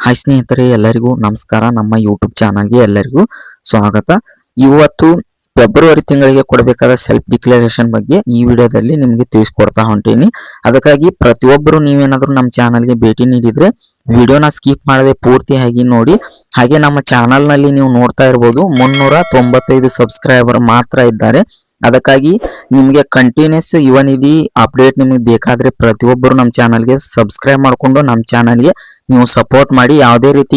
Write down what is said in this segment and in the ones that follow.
Hi ಸ್ನೇಹಿತರೆ, ಎಲ್ಲರಿಗೂ ನಮಸ್ಕಾರ. ನಮ್ಮ ಯೂಟ್ಯೂಬ್ ಚಾನಲ್ಗೆ ಎಲ್ಲರಿಗೂ ಸ್ವಾಗತ. ಇವತ್ತು ಫೆಬ್ರವರಿ ತಿಂಗಳಿಗೆ ಕೊಡಬೇಕಾದ ಸೆಲ್ಫ್ ಡಿಕ್ಲರೇಷನ್ ಬಗ್ಗೆ ಈ ವಿಡಿಯೋದಲ್ಲಿ ನಿಮಗೆ ತಿಳಿಸ್ಕೊಡ್ತಾ ಹೊಂಟೀನಿ. ಅದಕ್ಕಾಗಿ ಪ್ರತಿಯೊಬ್ಬರು ನೀವೇನಾದ್ರೂ ನಮ್ಮ ಚಾನಲ್ಗೆ ಭೇಟಿ ನೀಡಿದ್ರೆ ವಿಡಿಯೋನ ಸ್ಕಿಪ್ ಮಾಡದೆ ಪೂರ್ತಿಯಾಗಿ ನೋಡಿ. ಹಾಗೆ ನಮ್ಮ ಚಾನಲ್ನಲ್ಲಿ ನೀವು ನೋಡ್ತಾ ಇರ್ಬೋದು 395 ಸಬ್ಸ್ಕ್ರೈಬರ್ ಮಾತ್ರ ಇದ್ದಾರೆ. ಅದಕ್ಕಾಗಿ ನಿಮಗೆ ಕಂಟಿನ್ಯೂಸ್ ಯುವ ನಿಧಿ ಅಪ್ಡೇಟ್ ನಿಮಗೆ ಬೇಕಾದ್ರೆ ಪ್ರತಿಯೊಬ್ಬರು ನಮ್ಮ ಚಾನಲ್ಗೆ ಸಬ್ಸ್ಕ್ರೈಬ್ ಮಾಡಿಕೊಂಡು ನಮ್ಮ ಚಾನಲ್ಗೆ ನೀವು ಸಪೋರ್ಟ್ ಮಾಡಿ. ಯಾವುದೇ ರೀತಿ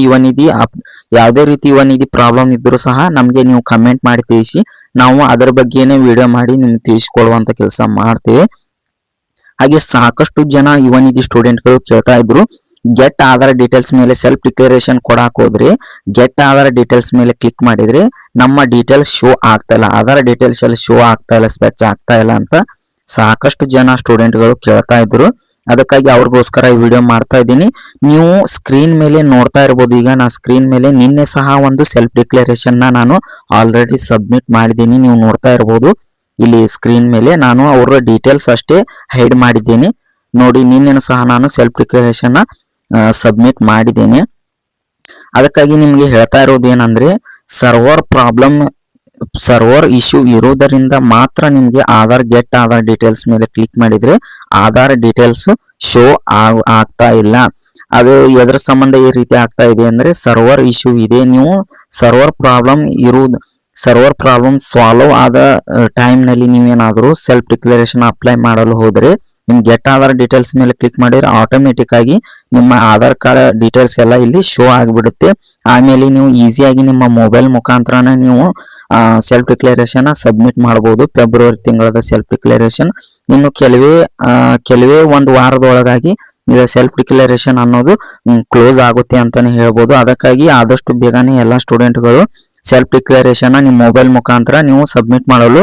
ಯುವ ನಿಧಿ ಪ್ರಾಬ್ಲಮ್ ಇದ್ರೂ ಸಹ ನಮಗೆ ನೀವು ಕಮೆಂಟ್ ಮಾಡಿ ತಿಳಿಸಿ. ನಾವು ಅದರ ಬಗ್ಗೆನೇ ವಿಡಿಯೋ ಮಾಡಿ ನಿಮ್ಗೆ ತಿಳಿಸಿಕೊಡುವಂತ ಕೆಲಸ ಮಾಡ್ತೇವೆ. ಹಾಗೆ ಸಾಕಷ್ಟು ಜನ ಯುವ ನಿಧಿ ಸ್ಟೂಡೆಂಟ್ಗಳು ಕೇಳ್ತಾ ಇದ್ರು, ಗೆಟ್ ಆಧಾರ್ ಡೀಟೇಲ್ಸ್ ಮೇಲೆ ಸೆಲ್ಫ್ ಡಿಕ್ಲರೇಷನ್ ಕೊಡಾಕ್ ಹೋದ್ರೆ ಗೆಟ್ ಆಧಾರ್ ಡೀಟೇಲ್ಸ್ ಮೇಲೆ ಕ್ಲಿಕ್ ಮಾಡಿದ್ರೆ ನಮ್ಮ ಡೀಟೇಲ್ಸ್ ಶೋ ಆಗ್ತಾ ಇಲ್ಲ, ಆಧಾರ್ ಡೀಟೇಲ್ಸ್ ಅಲ್ಲಿ ಶೋ ಆಗ್ತಾ ಇಲ್ಲ, ಸ್ಪೆಚ್ ಆಗ್ತಾ ಇಲ್ಲ ಅಂತ ಸಾಕಷ್ಟು ಜನ ಸ್ಟೂಡೆಂಟ್ಗಳು ಕೇಳ್ತಾ ಇದ್ರು. ಅದಕ್ಕಾಗಿ ಅವ್ರಿಗೋಸ್ಕರ ಈ ವಿಡಿಯೋ ಮಾಡ್ತಾ ಇದ್ದೀನಿ. ನೀವು ಸ್ಕ್ರೀನ್ ಮೇಲೆ ನೋಡ್ತಾ ಇರ್ಬೋದು. ಈಗ ನಾ ಸ್ಕ್ರೀನ್ ಮೇಲೆ ನಿನ್ನೆ ಸಹ ಒಂದು ಸೆಲ್ಫ್ ಡಿಕ್ಲರೇಷನ್ ನಾನು ಆಲ್ರೆಡಿ ಸಬ್ಮಿಟ್ ಮಾಡಿದ್ದೀನಿ. ನೀವು ನೋಡ್ತಾ ಇರ್ಬೋದು ಇಲ್ಲಿ ಸ್ಕ್ರೀನ್ ಮೇಲೆ ನಾನು ಅವರ ಡೀಟೇಲ್ಸ್ ಅಷ್ಟೇ ಹೈಡ್ ಮಾಡಿದ್ದೀನಿ ನೋಡಿ. ನಿನ್ನೆ ಸಹ ನಾನು ಸೆಲ್ಫ್ ಡಿಕ್ಲರೇಷನ್ ಸಬ್ಮಿಟ್ ಮಾಡಿದ್ದೇನೆ. ಅದಕ್ಕಾಗಿ ನಿಮಗೆ ಹೇಳ್ತಾ ಇರೋದು ಏನಂದ್ರೆ ಸರ್ವರ್ ಇಶ್ಯೂ ಇರೋದರಿಂದ ಮಾತ್ರ ನಿಮಗೆ ಗೆಟ್ ಆಧಾರ್ ಡೀಟೇಲ್ಸ್ ಮೇಲೆ ಕ್ಲಿಕ್ ಮಾಡಿದ್ರೆ ಆಧಾರ್ ಡೀಟೇಲ್ಸ್ ಶೋ ಆಗ್ತಾ ಇಲ್ಲ. ಅದು ಎದರ ಸಂಬಂಧ ಈ ರೀತಿ ಆಗ್ತಾ ಇದೆ ಅಂದ್ರೆ ಸರ್ವರ್ ಇಶ್ಯೂ ಇದೆ. ನೀವು ಸರ್ವರ್ ಪ್ರಾಬ್ಲಮ್ ಸಾಲ್ವ್ ಆದ ಟೈಮ್ ನಲ್ಲಿ ನೀವೇನಾದರೂ ಸೆಲ್ಫ್ ಡಿಕ್ಲರೇಷನ್ ಅಪ್ಲೈ ಮಾಡಲು ಹೋದ್ರೆ ನಿಮ್ ಗೆಟ್ ಆಧಾರ್ ಡೀಟೇಲ್ಸ್ ಮೇಲೆ ಕ್ಲಿಕ್ ಮಾಡಿದ್ರೆ ಆಟೋಮೆಟಿಕ್ ಆಗಿ ನಿಮ್ಮ ಆಧಾರ್ ಕಾರ್ಡ್ ಡೀಟೇಲ್ಸ್ ಎಲ್ಲ ಇಲ್ಲಿ ಶೋ ಆಗಿಬಿಡುತ್ತೆ. ಆಮೇಲೆ ನೀವು ಈಸಿಯಾಗಿ ನಿಮ್ಮ ಮೊಬೈಲ್ ಮುಖಾಂತರನೇ ನೀವು ಸೆಲ್ಫ್ ಡಿಕ್ಲರೇಷನ್ ಸಬ್ಮಿಟ್ ಮಾಡಬಹುದು. ಫೆಬ್ರವರಿ ತಿಂಗಳದ ಸೆಲ್ಫ್ ಡಿಕ್ಲರೇಷನ್ ಇನ್ನು ಕೆಲವೇ ಒಂದು ವಾರದೊಳಗಾಗಿ ಇದು ಸೆಲ್ಫ್ ಡಿಕ್ಲರೇಷನ್ ಅನ್ನೋದು ಕ್ಲೋಸ್ ಆಗುತ್ತೆ ಅಂತಾನೆ ಹೇಳ್ಬೋದು. ಅದಕ್ಕಾಗಿ ಆದಷ್ಟು ಬೇಗನೆ ಎಲ್ಲ ಸ್ಟೂಡೆಂಟ್ಗಳು ಸೆಲ್ಫ್ ಡಿಕ್ಲರೇಷನ್ ನಿಮ್ಮ ಮೊಬೈಲ್ ಮುಖಾಂತರ ನೀವು ಸಬ್ಮಿಟ್ ಮಾಡಲು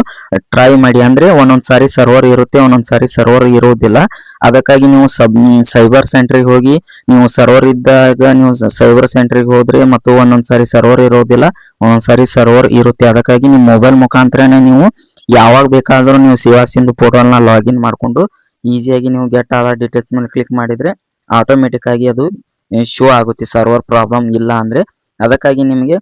ಟ್ರೈ ಮಾಡಿ. ಅಂದ್ರೆ ಒಂದೊಂದ್ಸಾರಿ ಸರ್ವರ್ ಇರುತ್ತೆ, ಒಂದೊಂದ್ಸಾರಿ ಸರ್ವರ್ ಇರುವುದಿಲ್ಲ. ಅದಕ್ಕಾಗಿ ನೀವು ಸೈಬರ್ ಸೆಂಟ್ರಿಗೆ ಹೋಗಿ ನೀವು ಸರ್ವರ್ ಇದ್ದಾಗ ನೀವು ಸೈಬರ್ ಸೆಂಟ್ರಿಗೆ ಹೋದ್ರೆ ಮತ್ತು ಒಂದೊಂದ್ಸಾರಿ ಸರ್ವರ್ ಇರೋದಿಲ್ಲ, ಒಂದೊಂದ್ಸಾರಿ ಸರ್ವರ್ ಇರುತ್ತೆ. ಅದಕ್ಕಾಗಿ ನಿಮ್ಮ ಮೊಬೈಲ್ ಮುಖಾಂತರನೇ ನೀವು ಯಾವಾಗ ಬೇಕಾದ್ರೂ ನೀವು ಸೇವಾ ಸಿಂಧು ಪೋರ್ಟಲ್ನ ಲಾಗಿನ್ ಮಾಡಿಕೊಂಡು ಈಸಿಯಾಗಿ ನೀವು ಗೆಟ್ ಆಧಾರ್ ಡೀಟೇಲ್ಸ್ ಮೇಲೆ ಕ್ಲಿಕ್ ಮಾಡಿದ್ರೆ ಆಟೋಮೆಟಿಕ್ ಆಗಿ ಅದು ಶೋ ಆಗುತ್ತೆ, ಸರ್ವರ್ ಪ್ರಾಬ್ಲಮ್ ಇಲ್ಲ ಅಂದ್ರೆ. ಅದಕ್ಕಾಗಿ ನಿಮಗೆ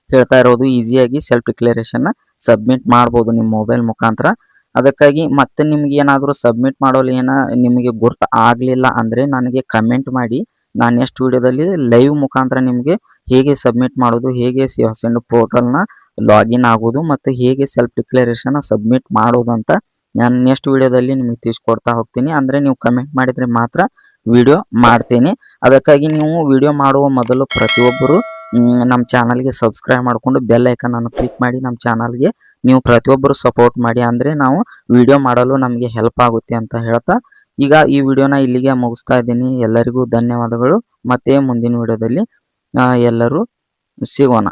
ಹೇಳ್ತಾ ಇರೋದು ಈಸಿಯಾಗಿ ಸೆಲ್ಫ್ ಡಿಕ್ಲರೇಷನ್ ಸಬ್ಮಿಟ್ ಮಾಡ್ಬೋದು ನಿಮ್ಮ ಮೊಬೈಲ್ ಮುಖಾಂತರ. ಅದಕ್ಕಾಗಿ ಮತ್ತೆ ನಿಮ್ಗೆ ಏನಾದರೂ ಸಬ್ಮಿಟ್ ಮಾಡೋದು ನಿಮಗೆ ಗುರ್ತು ಆಗಲಿಲ್ಲ ಅಂದ್ರೆ ನನಗೆ ಕಮೆಂಟ್ ಮಾಡಿ. ನಾನು ನೆಕ್ಸ್ಟ್ ವಿಡಿಯೋದಲ್ಲಿ ಲೈವ್ ಮುಖಾಂತರ ನಿಮಗೆ ಹೇಗೆ ಸಬ್ಮಿಟ್ ಮಾಡೋದು, ಹೇಗೆ ಸೇವಾ ಸಿಂಧು ಪೋರ್ಟಲ್ನ ಲಾಗಿನ್ ಆಗೋದು ಮತ್ತು ಹೇಗೆ ಸೆಲ್ಫ್ ಡಿಕ್ಲರೇಷನ್ ಸಬ್ಮಿಟ್ ಮಾಡೋದು ಅಂತ ನಾನು ನೆಕ್ಸ್ಟ್ ವಿಡಿಯೋದಲ್ಲಿ ನಿಮಗೆ ತಿಳಿಸ್ಕೊಡ್ತಾ ಹೋಗ್ತೀನಿ. ಅಂದರೆ ನೀವು ಕಮೆಂಟ್ ಮಾಡಿದರೆ ಮಾತ್ರ ವಿಡಿಯೋ ಮಾಡ್ತೇನೆ. ಅದಕ್ಕಾಗಿ ನೀವು ವಿಡಿಯೋ ಮಾಡುವ ಮೊದಲು ಪ್ರತಿಯೊಬ್ಬರು ನಮ್ಮ ಚಾನಲ್ಗೆ ಸಬ್ಸ್ಕ್ರೈಬ್ ಮಾಡಿಕೊಂಡು ಬೆಲ್ ಐಕನ್ ಅನ್ನು ಕ್ಲಿಕ್ ಮಾಡಿ ನಮ್ಮ ಚಾನಲ್ಗೆ ನೀವು ಪ್ರತಿಯೊಬ್ಬರು ಸಪೋರ್ಟ್ ಮಾಡಿ. ಅಂದರೆ ನಾವು ವಿಡಿಯೋ ಮಾಡಲು ನಮಗೆ ಹೆಲ್ಪ್ ಆಗುತ್ತೆ ಅಂತ ಹೇಳ್ತಾ ಈಗ ಈ ವಿಡಿಯೋನ ಇಲ್ಲಿಗೆ ಮುಗಿಸ್ತಾ ಇದ್ದೀನಿ. ಎಲ್ಲರಿಗೂ ಧನ್ಯವಾದಗಳು. ಮತ್ತೆ ಮುಂದಿನ ವಿಡಿಯೋದಲ್ಲಿ ಎಲ್ಲರೂ ಸಿಗೋಣ.